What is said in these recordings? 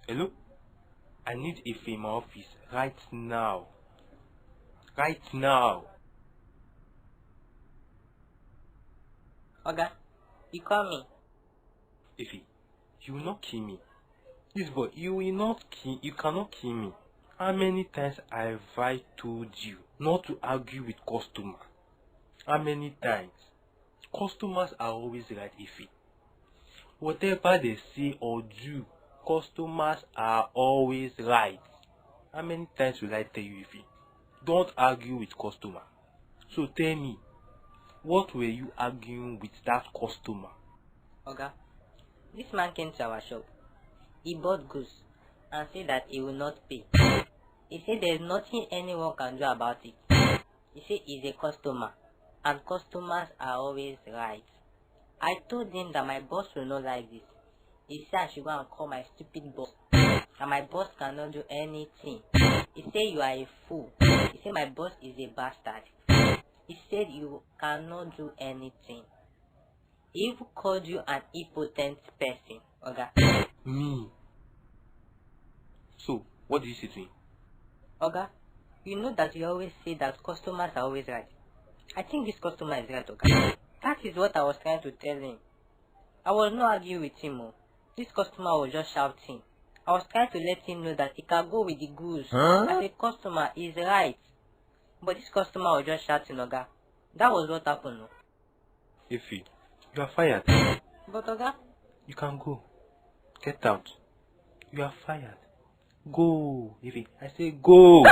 Hello? I need Ife in my office right now. Right now. Oga, you call me. Ife, you will not kill me. This boy, you cannot kill me. How many times have I told you not to argue with customers? How many times? Customers are always right, Ife. Whatever they say or do, customers are always right. How many times will I tell you, Ife? Don't argue with customer. So tell me, what were you arguing with that customer? Oga, this man came to our shop. He bought goods and said that he will not pay. He said there is nothing anyone can do about it. He said he's a customer and customers are always right. I told him that my boss will not like this. He said I should go and call my stupid boss. And my boss cannot do anything. He said you are a fool. He said my boss is a bastard. He said you cannot do anything. He even called you an impotent person, Oga. Me. So, what did you say to him? Oga, you know that you always say that customers are always right. I think this customer is right, Oga. That is what I was trying to tell him. I was not arguing with him. This customer was just shouting. I was trying to let him know that he can go with the goods. As a customer, he's right. But this customer was just shouting, Oga. That was what happened. Ife, you are fired. But Oga, You can go. Get out. You are fired. Go. Ife, I say go.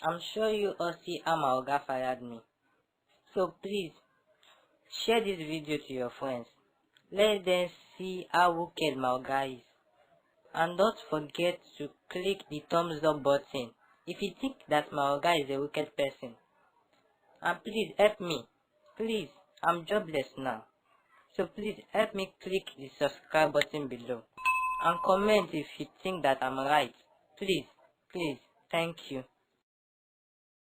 I'm sure you all see how my Oga fired me. So please, share this video to your friends. Let them see how wicked my Oga is. And don't forget to click the thumbs up button if you think that my Oga is a wicked person. And please help me. Please, I'm jobless now. So please help me click the subscribe button below. And comment if you think that I'm right. Please, thank you.